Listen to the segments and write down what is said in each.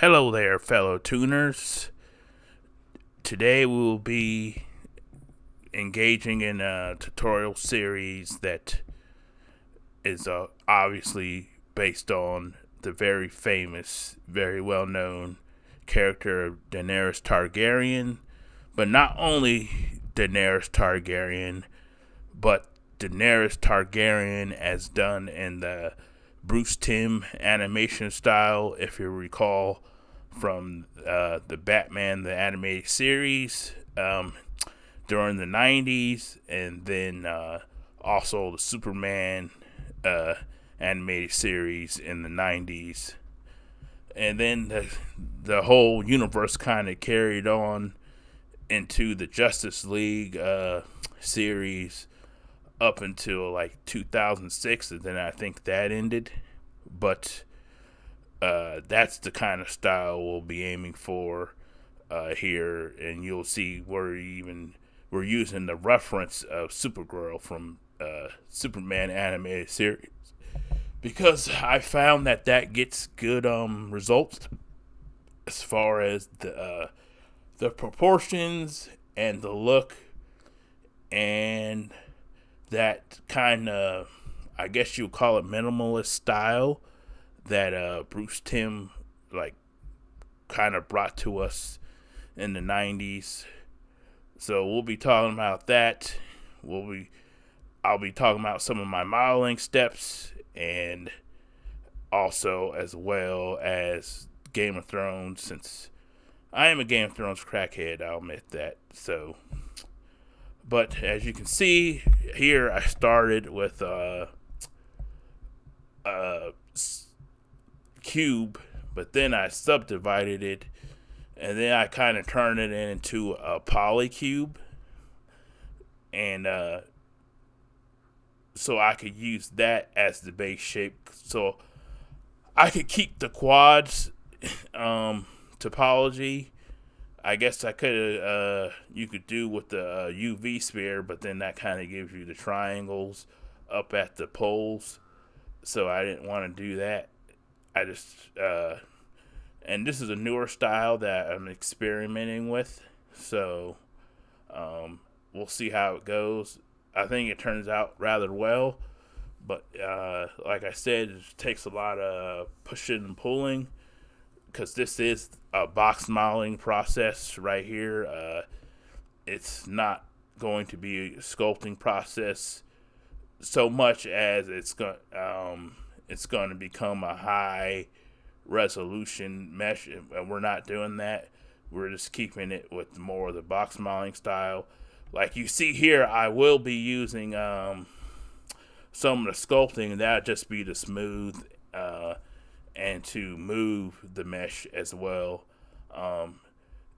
Hello there, fellow tuners. Today we will be engaging in a tutorial series that is obviously based on the very famous, very well known character of Daenerys Targaryen, but not only Daenerys Targaryen, but Daenerys Targaryen as done in the Bruce Timm animation style, if you recall, from the Batman the animated series during the 90s, and then also the Superman uh, animated series in the 90s. And then the whole universe kind of carried on into the Justice League series up until like 2006, and then I think that ended. But that's the kind of style we'll be aiming for here, and you'll see we're using the reference of Supergirl from Superman animated series because I found that gets good results as far as the proportions and the look and that kind of, I guess you would call it, minimalist style that Bruce Timm like kind of brought to us in the 90s. So we'll be talking about that. I'll be talking about some of my modeling steps, and also as well as Game of Thrones, since I am a Game of Thrones crackhead, I'll admit that. So, but as you can see here, I started with a cube, but then I subdivided it, and then I kind of turned it into a polycube, and so I could use that as the base shape. So I could keep the quads topology. I guess I could you could do with the UV sphere, but then that kind of gives you the triangles up at the poles. So I didn't want to do that. I just and this is a newer style that I'm experimenting with. So we'll see how it goes. I think it turns out rather well, but like I said, it takes a lot of pushing and pulling because this is a box modeling process right here. It's not going to be a sculpting process so much as it's going to become a high resolution mesh, and we're not doing that. We're just keeping it with more of the box modeling style. Like you see here, I will be using some of the sculpting, and that'll just be to smooth and to move the mesh as well.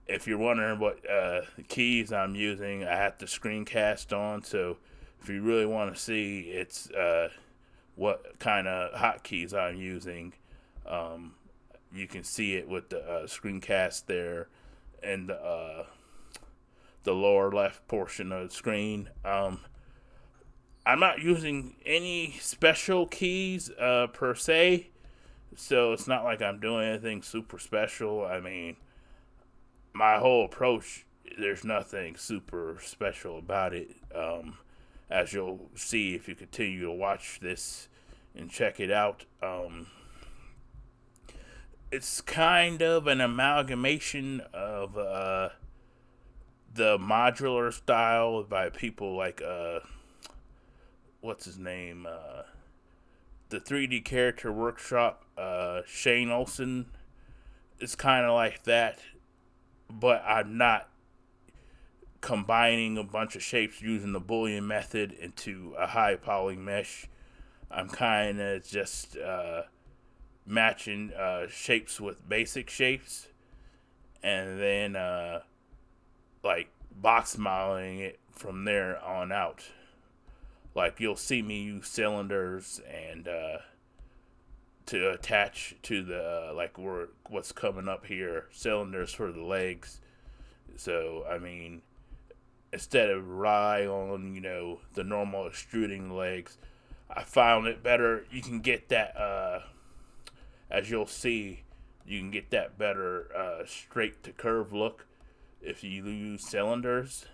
If you're wondering what keys I'm using, I have to screencast on, so if you really want to see it's what kind of hotkeys I'm using, you can see it with the screencast there and the lower left portion of the screen. I'm not using any special keys per se, so it's not like I'm doing anything super special. I mean, my whole approach, there's nothing super special about it. As you'll see if you continue to watch this and check it out. It's kind of an amalgamation of the modular style by people like what's his name, the 3D character workshop, Shane Olson. It's kind of like that, but I'm not combining a bunch of shapes using the Boolean method into a high poly mesh. I'm kind of just matching shapes with basic shapes, and then like box modeling it from there on out. Like you'll see me use cylinders and to attach to the like what's coming up here, cylinders for the legs. So I mean, instead of rely on the normal extruding legs, I found it better. You can get that as you'll see you can get that better straight to curve look if you use cylinders.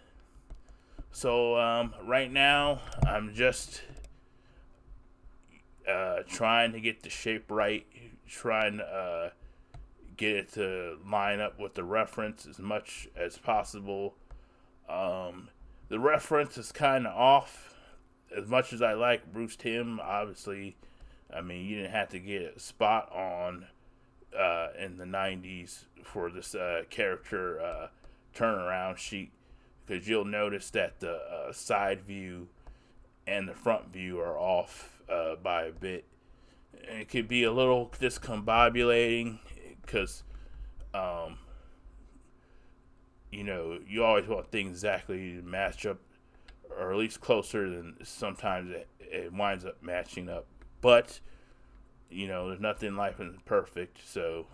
So right now, I'm just trying to get the shape right, trying to get it to line up with the reference as much as possible. The reference is kind of off. As much as I like Bruce Timm, obviously, I mean, you didn't have to get it spot on in the 90s for this character turnaround sheet, because you'll notice that the side view and the front view are off by a bit. And it could be a little discombobulating because, um, you always want things exactly to match up, or at least closer than sometimes it winds up matching up. But, there's nothing in life is perfect, so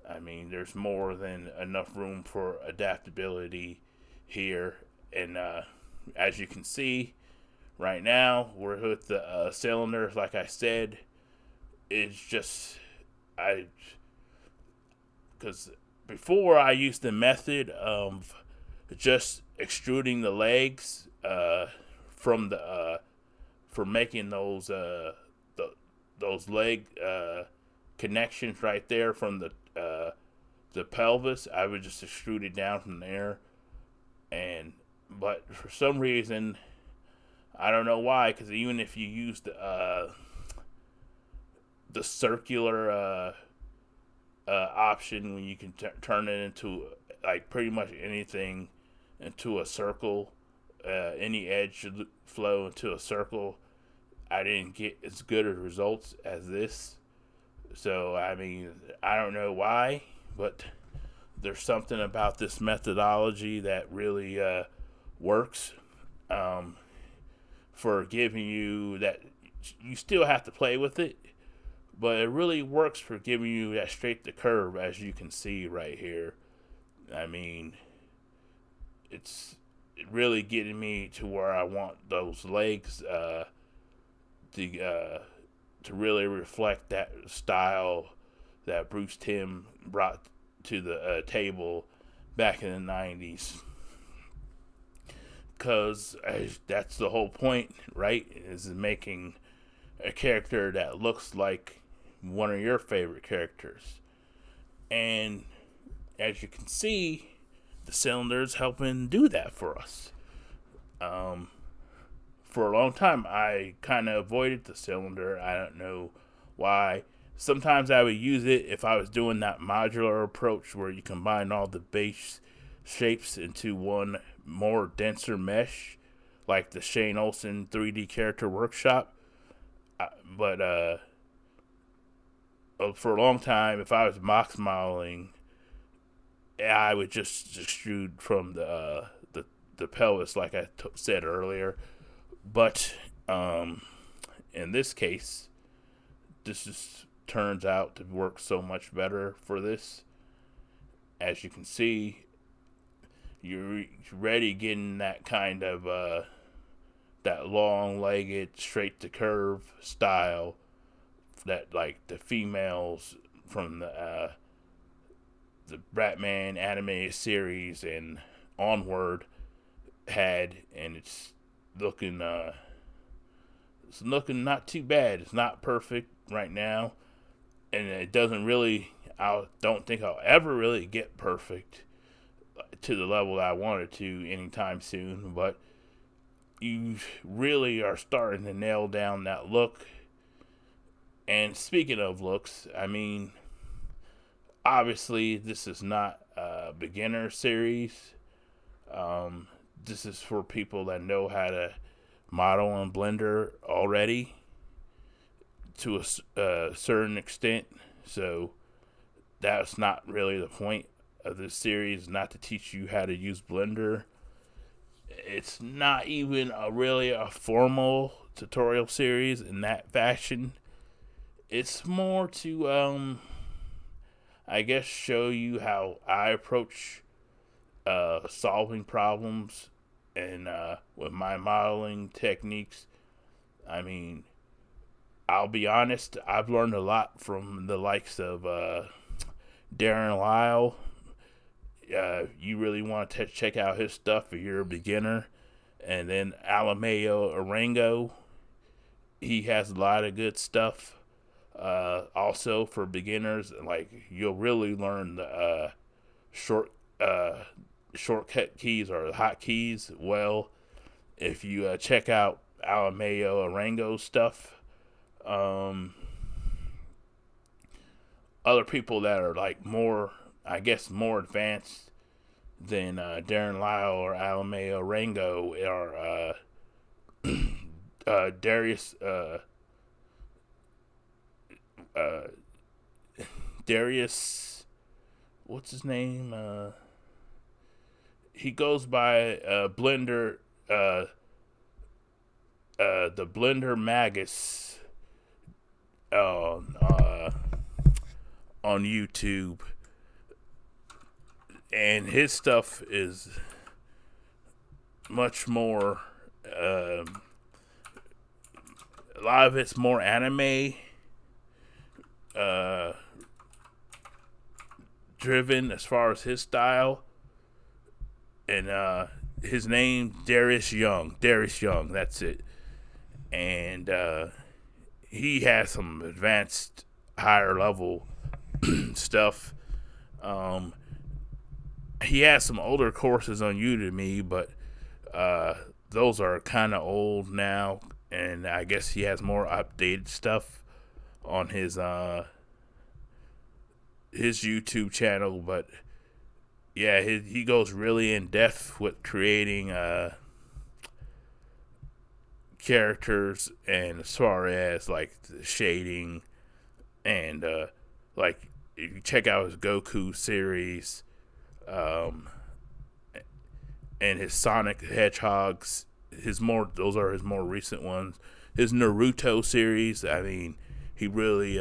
I mean, there's more than enough room for adaptability here. And as you can see, right now, we're with the cylinders, like I said. It's just, because before I used the method of just extruding the legs from for making those leg connections right there from the pelvis. I would just extrude it down from there, but for some reason, I don't know why. Because even if you use the circular option, when you can turn it into like pretty much anything into a circle, any edge should flow into a circle. I didn't get as good of results as this. So, I mean, I don't know why, but there's something about this methodology that really works for giving you that. You still have to play with it, but it really works for giving you that straight to curve, as you can see right here. I mean, it's really getting me to where I want those legs to really reflect that style that Bruce Timm brought to the table back in the 90s. Because that's the whole point, right? Is making a character that looks like one of your favorite characters. And as you can see, the cylinder's helping do that for us. For a long time, I kind of avoided the cylinder. I don't know why. Sometimes I would use it if I was doing that modular approach where you combine all the base shapes into one more denser mesh, like the Shane Olsen 3D character workshop. But for a long time, if I was box modeling, I would just extrude from the pelvis, like I said earlier. But in this case, this just turns out to work so much better for this. As you can see, you're already getting that kind of that long-legged, straight-to-curve style that, like, the females from the Batman animated series and onward had, and it's looking not too bad. It's not perfect right now, and it doesn't really. I don't think I'll ever really get perfect to the level that I wanted to anytime soon. But you really are starting to nail down that look. And speaking of looks, I mean, obviously this is not a beginner series. This is for people that know how to model in Blender already to a certain extent. So that's not really the point of this series, not to teach you how to use Blender. It's not even really a formal tutorial series in that fashion. It's more to, I guess, show you how I approach solving problems and with my modeling techniques. I mean, I'll be honest, I've learned a lot from the likes of Darren Lyle, you really want to check out his stuff if you're a beginner. And then Alameo Arango, he has a lot of good stuff. Also for beginners, like you'll really learn the short shortcut keys or hotkeys well if you check out Alameo Arango's stuff. Um, Other people that are like more, I guess, more advanced than Darren Lyle or Alameo Arango are Darius uh, Darius, what's his name? He goes by Blender, the Blender Magus on YouTube, and his stuff is much more. A lot of it's more anime uh, driven as far as his style, and his name Darius Young. Darius Young, that's it. And he has some advanced, higher level stuff. He has some older courses on Udemy, but those are kind of old now, and I guess he has more updated stuff on his YouTube channel. But yeah, he goes really in depth with creating characters, and as far as like the shading and like if you check out his Goku series, um, and his Sonic the Hedgehogs, those are his more recent ones. His Naruto series, I mean, he really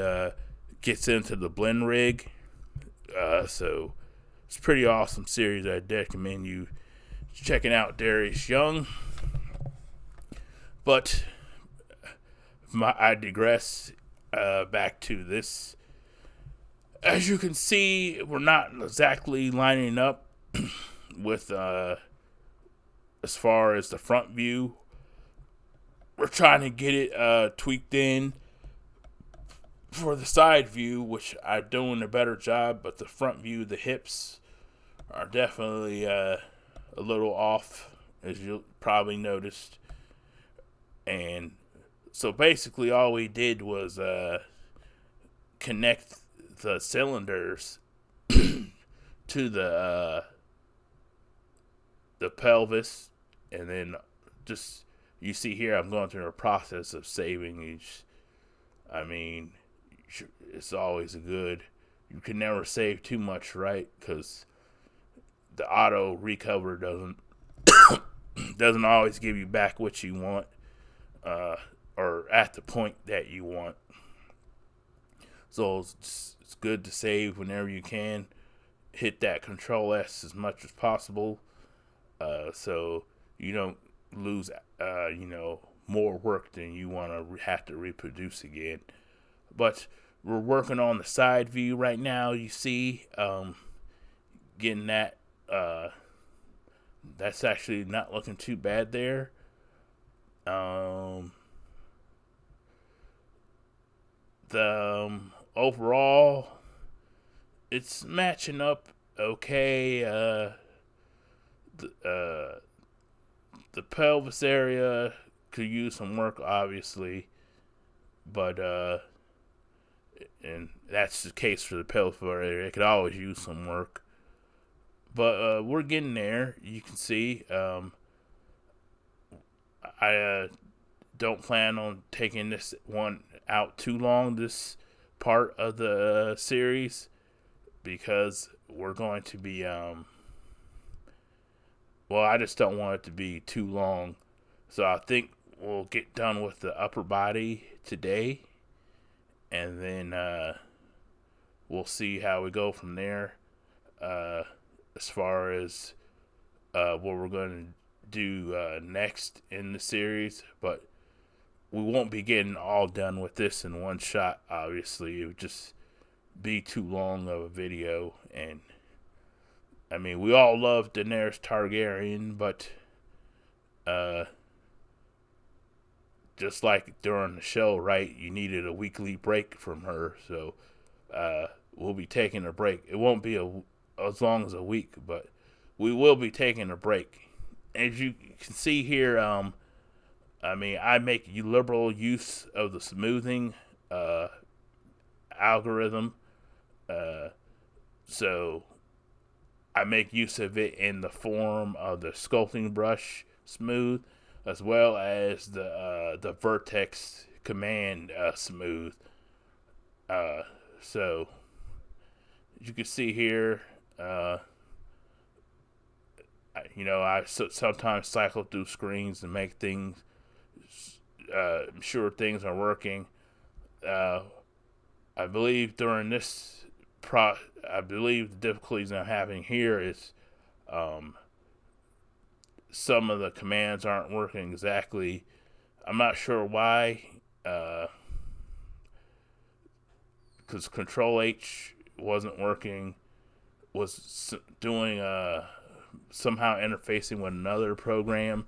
gets into the blend rig, so it's a pretty awesome series. I recommend you checking out Darius Young. But I digress. Back to this. As you can see, we're not exactly lining up with as far as the front view. We're trying to get it tweaked in for the side view, which I'm doing a better job, but the front view, the hips are definitely a little off, as you probably noticed. And so basically all we did was connect the cylinders to the pelvis, and then just, you see here I'm going through a process of saving each. I mean, it's always good. You can never save too much, right? Because the auto recover doesn't always give you back what you want, or at the point that you want. So it's good to save whenever you can. Hit that Control S as much as possible, so you don't lose, more work than you want to have to reproduce again. But we're working on the side view right now. You see, getting that. That's actually not looking too bad there. The overall, it's matching up okay. The pelvis area could use some work, obviously, but and that's the case for the pelvis area. It could always use some work, but we're getting there. You can see. I don't plan on taking this one out too long, this part of the series, because we're going to be I just don't want it to be too long. So I think we'll get done with the upper body today, and then we'll see how we go from there, as far as what we're going to do next in the series. But we won't be getting all done with this in one shot, obviously. It would just be too long of a video. And I mean, we all love Daenerys Targaryen, but uh, just like during the show, right? You needed a weekly break from her, so we'll be taking a break. It won't be as long as a week, but we will be taking a break. As you can see here, I mean, I make liberal use of the smoothing uh, algorithm, uh, so I make use of it in the form of the sculpting brush smooth, as well as the vertex command smooth. Uh, so as you can see here, I sometimes cycle through screens to make things sure things are working. Uh, I believe during this I believe the difficulties I'm having here is um, some of the commands aren't working exactly. I'm not sure why, because Control H wasn't working. Was doing somehow interfacing with another program.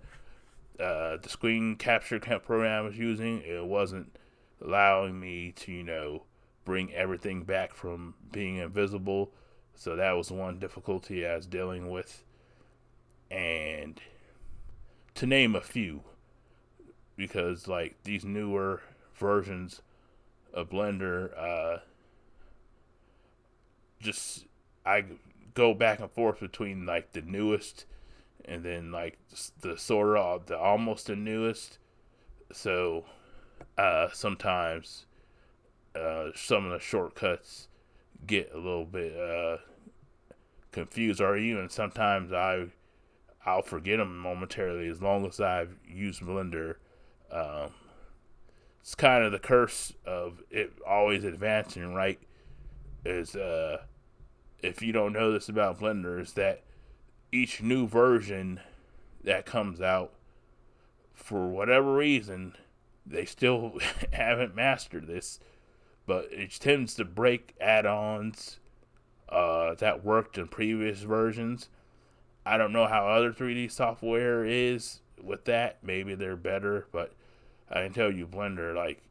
The screen capture program I was using, it wasn't allowing me to bring everything back from being invisible. So that was one difficulty I was dealing with, and to name a few, because like these newer versions of Blender, just I go back and forth between like the newest and then like the sort of the almost the newest. So sometimes some of the shortcuts get a little bit confused, or even sometimes I'll forget them momentarily as long as I've used Blender. Um, it's kind of the curse of it always advancing, right? Is if you don't know this about Blender, is that each new version that comes out, for whatever reason, they still haven't mastered this, but it tends to break add-ons that worked in previous versions. I don't know how other 3D software is with that. Maybe they're better, but I can tell you, Blender, like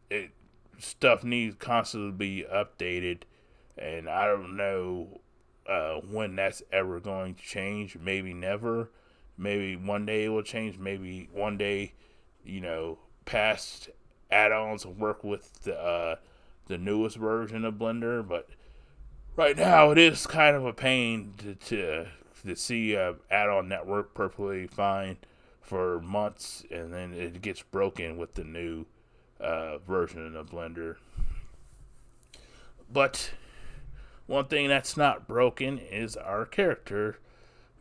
it, stuff needs constantly to be updated, and I don't know when that's ever going to change. Maybe never. Maybe one day it will change. Maybe one day, past add-ons will work with the newest version of Blender. But right now, it is kind of a pain to see add-on network perfectly fine for months, and then it gets broken with the new version of Blender. But one thing that's not broken is our character,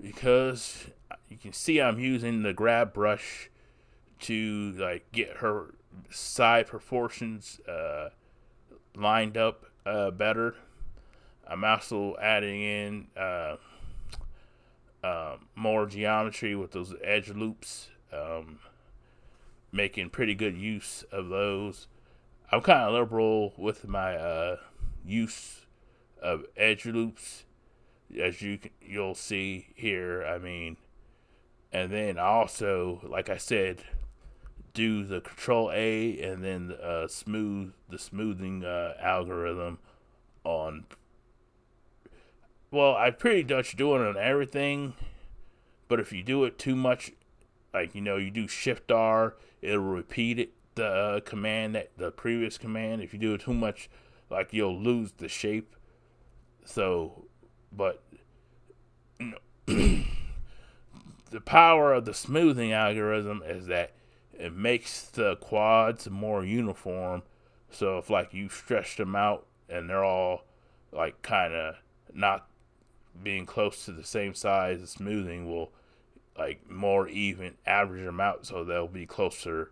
because you can see I'm using the grab brush to like get her side proportions lined up better. I'm also adding in more geometry with those edge loops, making pretty good use of those. I'm kind of liberal with my use of edge loops, as you'll see here. I mean, and then also, like I said, do the Control A and then the smoothing algorithm on. Well, I pretty much do it on everything, but if you do it too much, like you do Shift R, it'll repeat it the command that the previous command. If you do it too much, like you'll lose the shape. So, but the power of the smoothing algorithm is that it makes the quads more uniform. So if like you stretch them out and they're all like kind of not being close to the same size, the smoothing will like more even average them out, so they'll be closer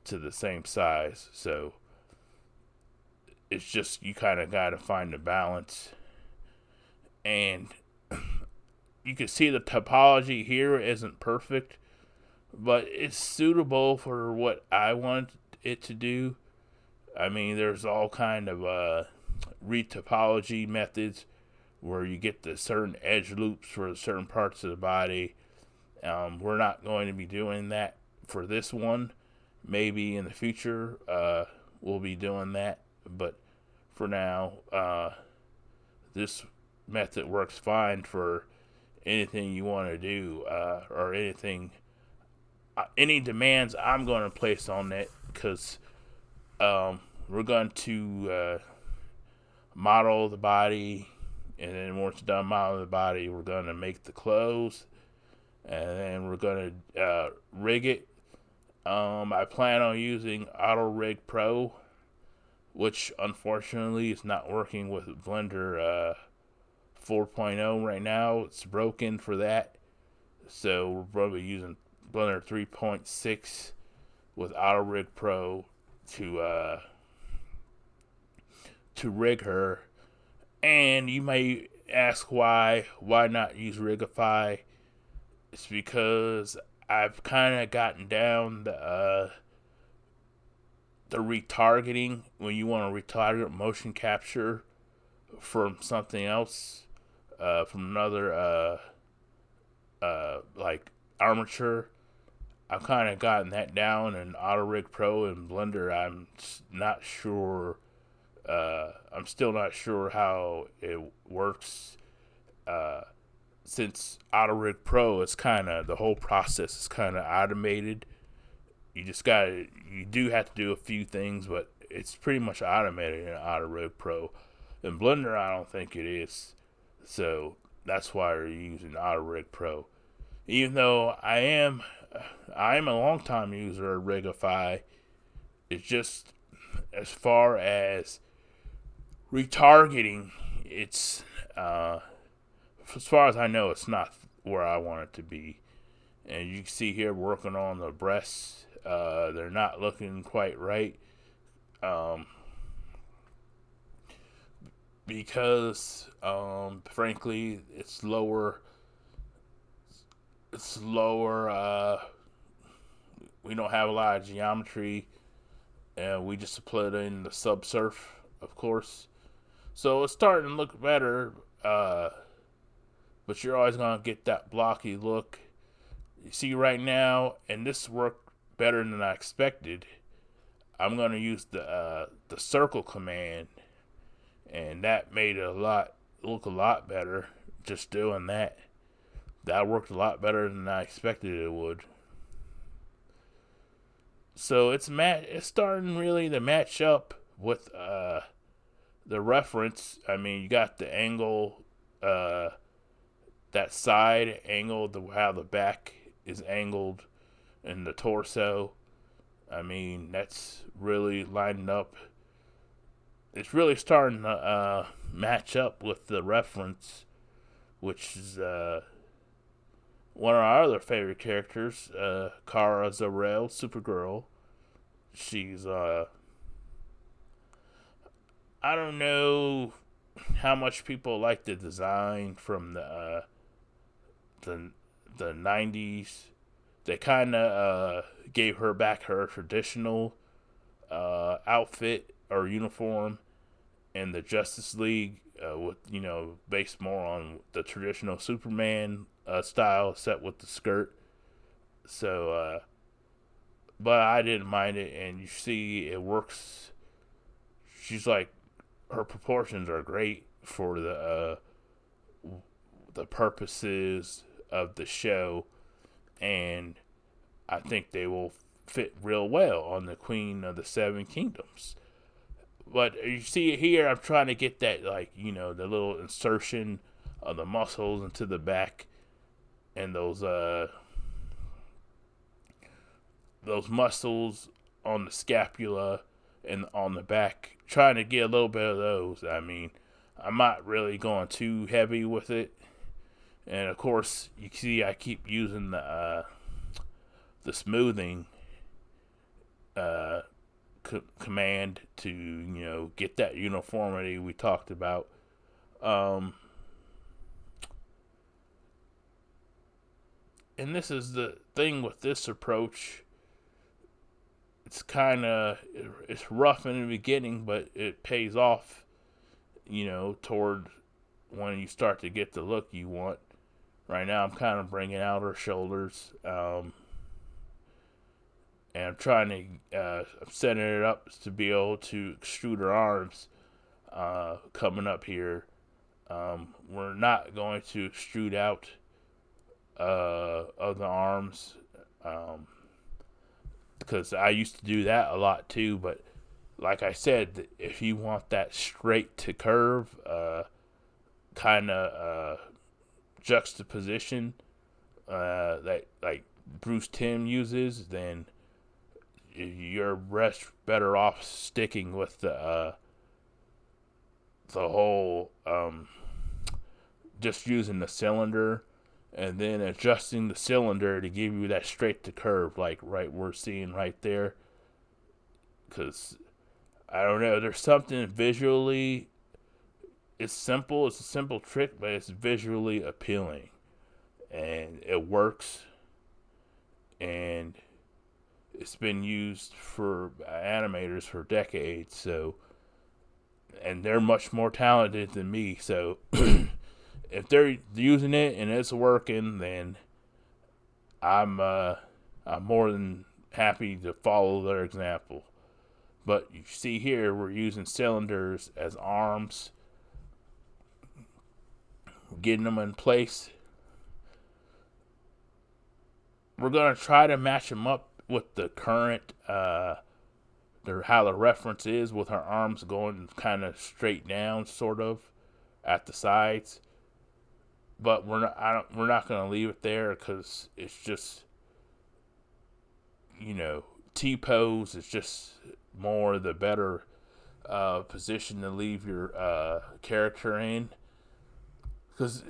to the same size. So it's just you kind of got to find the balance. And you can see the topology here isn't perfect, but it's suitable for what I want it to do. I mean, there's all kind of retopology methods where you get the certain edge loops for certain parts of the body. We're not going to be doing that for this one. Maybe in the future, we'll be doing that. But for now, this method works fine for anything you want to do, or any demands I'm going to place on it, because we're going to model the body, and then once done modeling the body, we're going to make the clothes, and then we're going to rig it. I plan on using Auto Rig Pro, which unfortunately is not working with Blender 4.0 right now. It's broken for that, so we're probably using Blender 3.6 with Auto Rig Pro to rig her. And you may ask why not use Rigify? It's because I've kind of gotten down the retargeting, when you want to retarget motion capture from something else, from another like armature. I've kind of gotten that down in Auto Rig Pro and Blender. I'm still not sure how it works. Since Auto Rig Pro is the whole process is kind of automated. You do have to do a few things, but it's pretty much automated in Auto Rig Pro. In Blender, I don't think it is. So that's why we're using Auto Rig Pro. Even though I am a long time user of Rigify, it's just, as far as retargeting, it's as far as I know, it's not where I want it to be. And you can see here, working on the breasts. They're not looking quite right. Because, frankly, it's lower. We don't have a lot of geometry, and we just put in the subsurf, of course. So it's starting to look better, but you're always going to get that blocky look. You see right now, and this worked better than I expected. I'm going to use the circle command, and that made it look a lot better. Just doing that worked a lot better than I expected it would. So it's starting really to match up with the reference. I mean, you got the angle, that side angle, how the back is angled in the torso. I mean, that's really lining up. It's really starting to match up with the reference, which is one of our other favorite characters, Kara Zor-El, Supergirl. She's I don't know how much people like the design from the 90s. They kind of gave her back her traditional outfit or uniform in the Justice League, with based more on the traditional Superman style, set with the skirt. So, but I didn't mind it, and you see it works. She's like, her proportions are great for the purposes of the show, and I think they will fit real well on the Queen of the Seven Kingdoms. But you see it here, I'm trying to get that, the little insertion of the muscles into the back, and those muscles on the scapula and on the back, trying to get a little bit of those. I mean, I'm not really going too heavy with it. And of course, you see I keep using the smoothing command to get that uniformity we talked about. And this is the thing with this approach. It's rough in the beginning, but it pays off toward when you start to get the look you want. Right now, I'm kind of bringing out her shoulders, and I'm trying to, I'm setting it up to be able to extrude her arms coming up here. We're not going to extrude out of the arms because I used to do that a lot too, but like I said, if you want that straight to curve kind of juxtaposition that like Bruce Timm uses, then you're better off sticking with the whole just using the cylinder and then adjusting the cylinder to give you that straight to curve, like right we're seeing right there. Because I don't know, there's something visually. It's simple. It's a simple trick, but it's visually appealing, and it works. And it's been used for animators for decades. So, and they're much more talented than me. So, if they're using it and it's working, then I'm more than happy to follow their example. But you see here, we're using cylinders as arms, getting them in place. We're gonna try to match them up with the current, how the reference is, with her arms going kind of straight down, sort of, at the sides. But we're not gonna leave it there because it's just, T-pose is just more the better position to leave your character in, because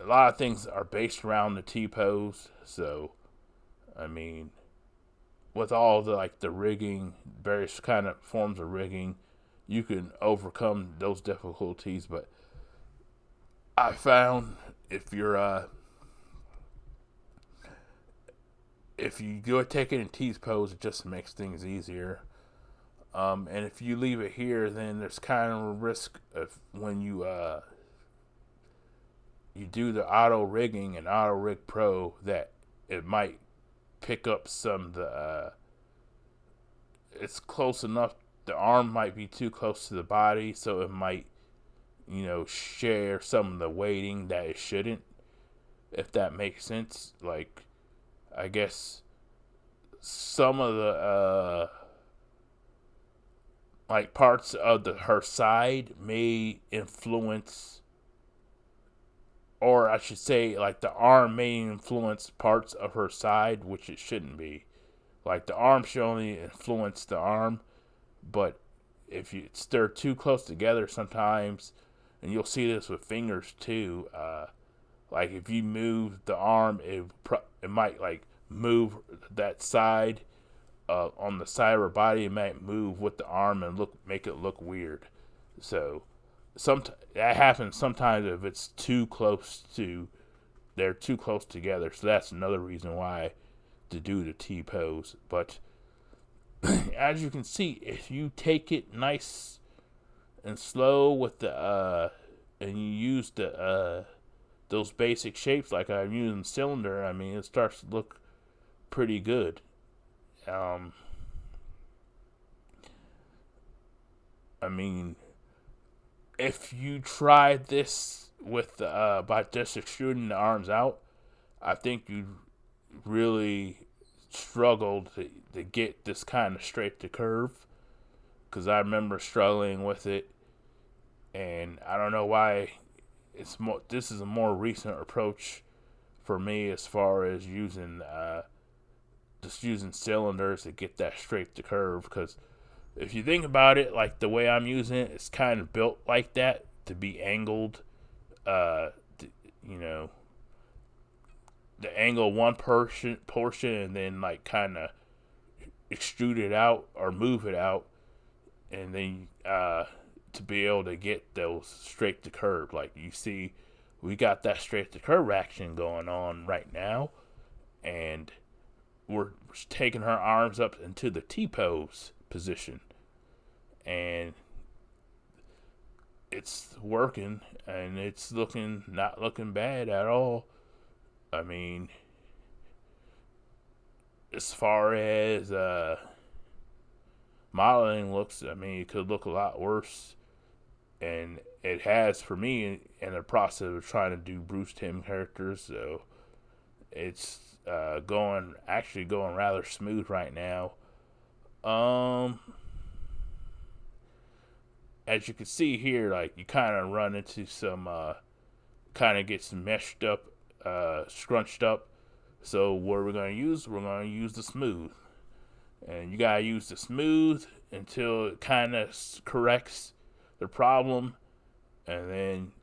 a lot of things are based around the T-pose. So, I mean, with all the rigging, various kind of forms of rigging, you can overcome those difficulties. But I found if you go take it in T-pose, it just makes things easier. And if you leave it here, then there's kind of a risk of when you do the auto rigging and auto rig pro that it might pick up some of the it's close enough, the arm might be too close to the body, so it might share some of the weighting that it shouldn't, if that makes sense. Like, I guess some of the parts of her side may influence, or I should say, like, the arm may influence parts of her side, which it shouldn't be. Like, the arm should only influence the arm, but if they're too close together sometimes, and you'll see this with fingers too, like if you move the arm, it might like move that side on the side of her body. It might move with the arm and make it look weird. So that happens sometimes if it's they're too close together. So that's another reason why to do the T-pose. But as you can see, if you take it nice and slow with the and you use the those basic shapes like I'm using cylinder, I mean, it starts to look pretty good. I mean, if you try this with by just extruding the arms out, I think you really struggled to get this kind of straight to curve, because I remember struggling with it, and I don't know why. This is a more recent approach for me as far as using just using cylinders to get that straight to curve. Because if you think about it, like the way I'm using it, it's kind of built like that to be angled. The angle one portion and then like kind of extrude it out or move it out, and then to be able to get those straight to curve. Like you see, we got that straight to curve action going on right now, and we're taking her arms up into the T-pose position, and it's working, and it's not looking bad at all. I mean, as far as modeling looks, I mean, it could look a lot worse, and it has for me in the process of trying to do Bruce Timm characters. So it's going rather smooth right now. Um, as you can see here, like you kind of run into some kind of gets meshed up, scrunched up. So what we're gonna use? We're gonna use the smooth, and you gotta use the smooth until it kind of corrects the problem, and then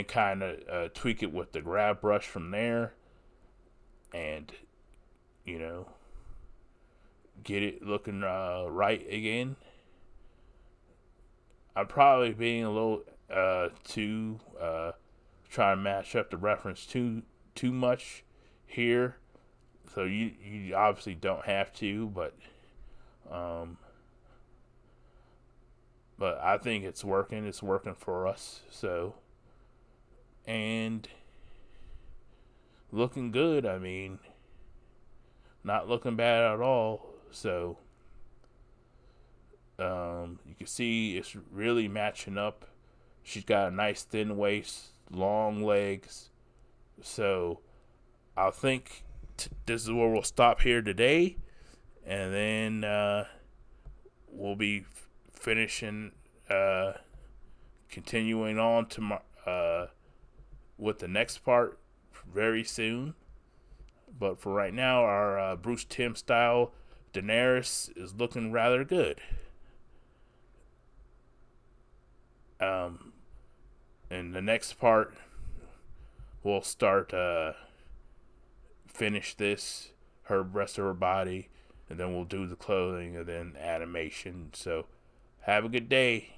kind of tweak it with the grab brush from there, and you know get it looking right again. I'm probably being a little too trying to match up the reference too much here, so you obviously don't have to, um, but I think it's working. It's working for us. So, and looking good. I mean, not looking bad at all. So, you can see it's really matching up. She's got a nice thin waist, long legs. So, I think this is where we'll stop here today, and then we'll be finishing, continuing on to with the next part very soon. But for right now, our Bruce Timm style Daenerys is looking rather good. In the next part, we'll start finish this her rest of her body, and then we'll do the clothing and then animation. So have a good day.